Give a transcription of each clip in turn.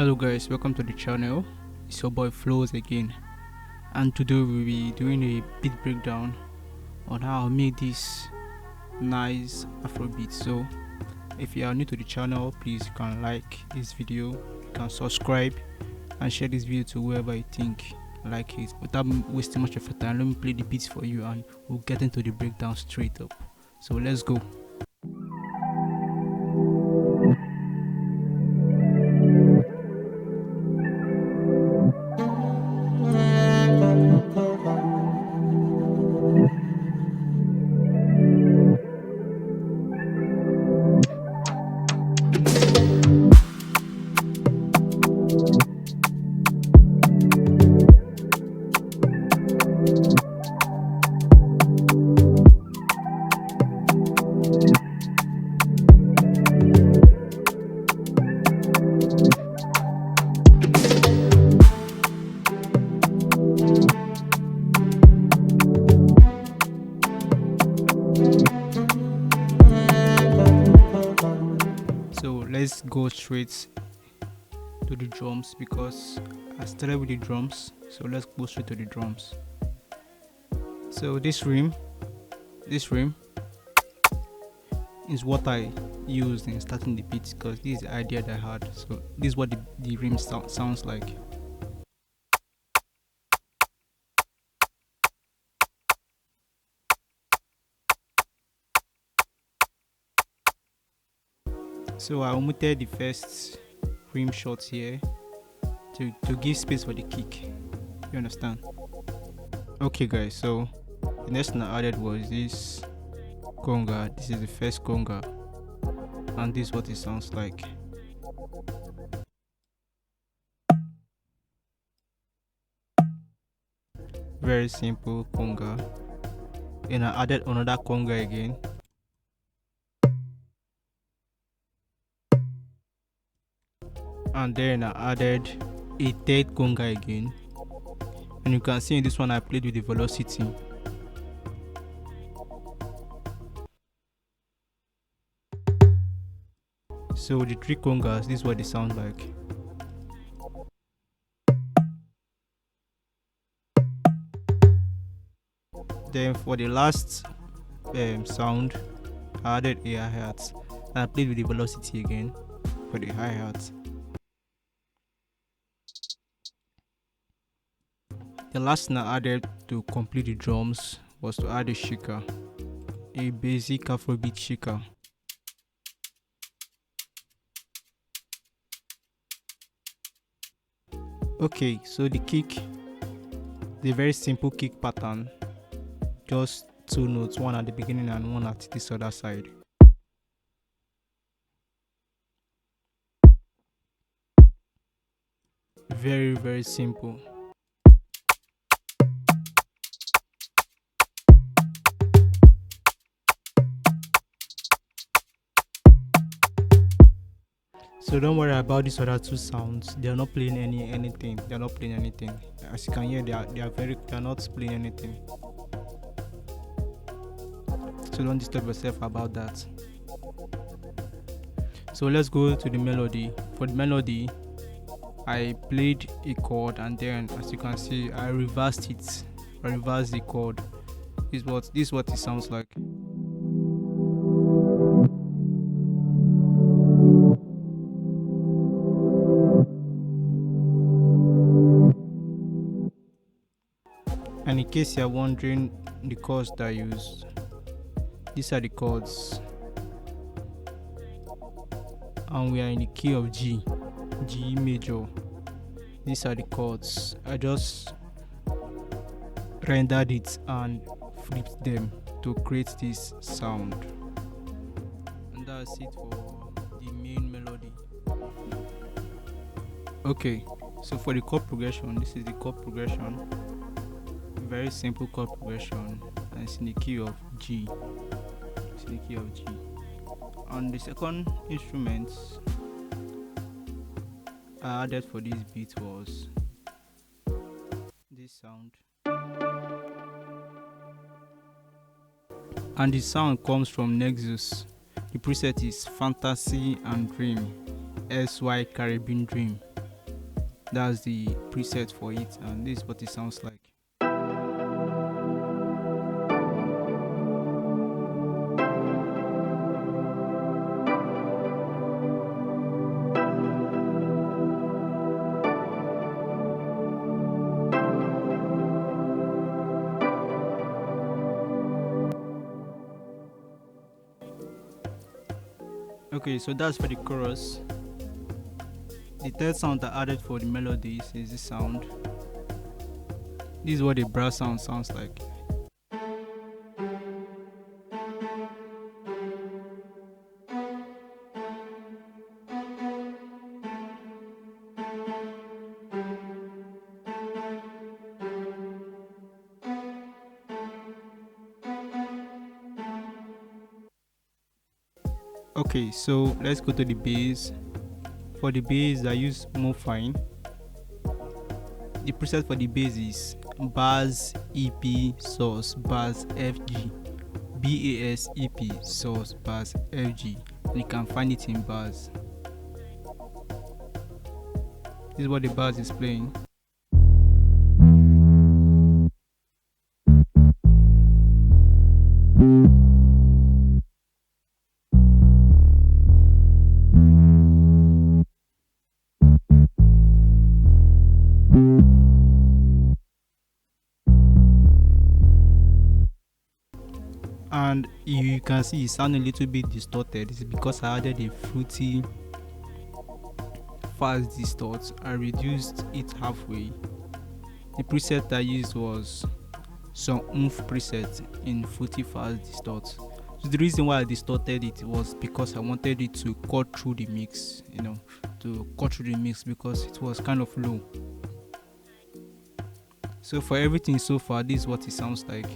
Hello guys, welcome to the channel. It's your boy Flows again, and today we'll be doing a beat breakdown on how I made this nice Afrobeat. So if you are new to the channel, please you can like this video, you can subscribe and share this video to whoever you think like it. Without wasting much of your time, let me play the beats for you and we'll get into the breakdown straight up. So let's go. So let's go straight to the drums because I started with the drums. So let's go straight to the drums. So this rim is what I used in starting the beat because this is the idea that I had. So this is what the rim sounds like. So I omitted the first rim shot here to give space for the kick. You understand? Okay guys, so the next thing I added was this conga. This is the first conga and this is what it sounds like. Very simple conga. And I added another conga again. And then I added a third conga again, and you can see in this one I played with the velocity. So the three congas, this is what they sound like. Then for the last sound, I added a hi-hat and I played with the velocity again for the hi-hat. The last thing I added to complete the drums was to add a shaker, a basic Afrobeat shaker. Okay, so the kick, the very simple kick pattern, just two notes, one at the beginning and one at this other side. Very simple. So don't worry about these other two sounds. They are not playing anything. They are not playing anything. As you can hear, they are not playing anything. So don't disturb yourself about that. So let's go to the melody. For the melody, I played a chord and then, as you can see, I reversed it. I reversed the chord. This is what it sounds like. And in case you are wondering the chords that I used, these are the chords, and we are in the key of G major. These are the chords. I just rendered it and flipped them to create this sound, and that's it for the main melody. Okay, so for the chord progression, this is the chord progression. Very simple chord progression, and it's in the key of G. It's in the key of G. And the second instrument I added for this beat was this sound, and the sound comes from Nexus. The preset is Fantasy and Dream, SY Caribbean Dream. That's the preset for it, and this is what it sounds like. Okay, so that's for the chorus. The third sound I added for the melodies is this sound. This is what the brass sound sounds like. Okay, so let's go to the bass. For the bass, I use more fine. The preset for the bass is bass EP source bass FG, bass EP source bass FG. You can find it in bass. This is what the bass is playing. And you can see it sound a little bit distorted. It's because I added a fruity fast distort. I reduced it halfway. The preset I used was some oomph preset in fruity fast distort. So the reason why I distorted it was because I wanted it to cut through the mix, because it was kind of low. So for everything so far, this is what it sounds like.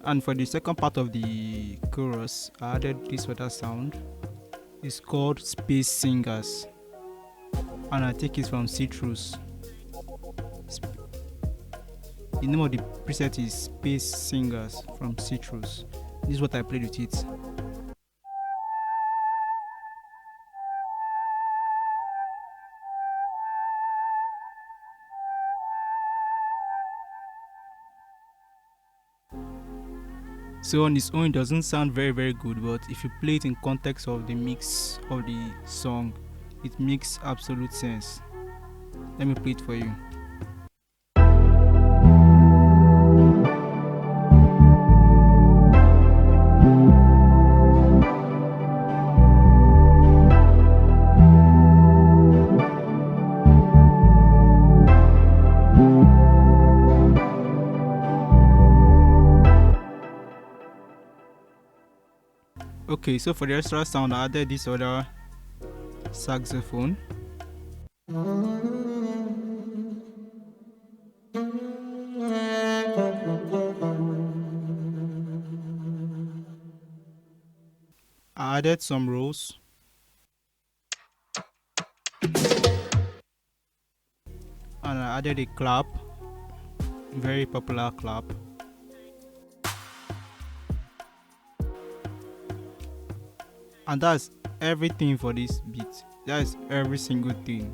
And for the second part of the chorus, I added this other sound. It's called Space Singers, and I take it from Citrus. The name of the preset is Space Singers from Citrus. This is what I played with it. So on its own, it doesn't sound very good, but if you play it in context of the mix of the song, it makes absolute sense. Let me play it for you. Okay, so for the extra sound, I added this other saxophone. I added some rolls. And I added a clap, very popular clap. And that's everything for this beat. That is every single thing.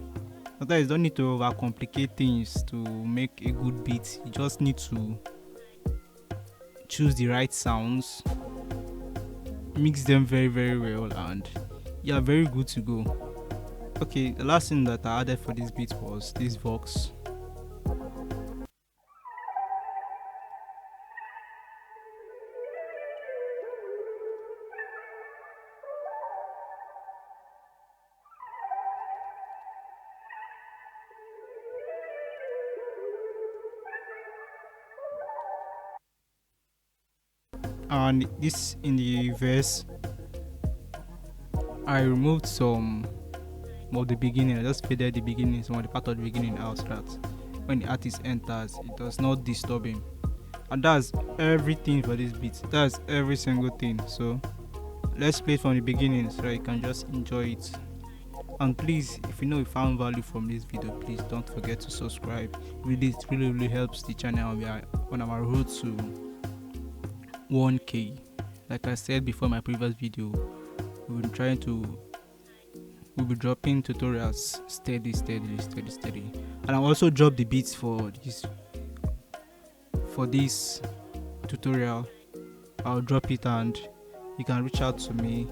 Sometimes you don't need to overcomplicate things to make a good beat. You just need to choose the right sounds, mix them very well, and you are very good to go. Okay, the last thing that I added for this beat was this vox. And this in the verse, I removed some of the beginning. I just faded the beginning, some of the part of the beginning out, so that when the artist enters, it does not disturb him. and that's everything for this beat. That's every single thing. So let's play it from the beginning so that you can just enjoy it. And please, if you know you found value from this video, please don't forget to subscribe. It really helps the channel. We are on our road to 1K. Like I said before my previous video, we've been trying to we'll be dropping tutorials steady. And I'll also drop the beats for this tutorial. I'll drop it and you can reach out to me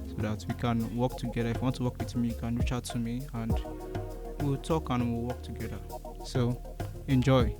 so that we can work together. If you want to work with me, you can reach out to me and we'll talk and we'll work together. So enjoy.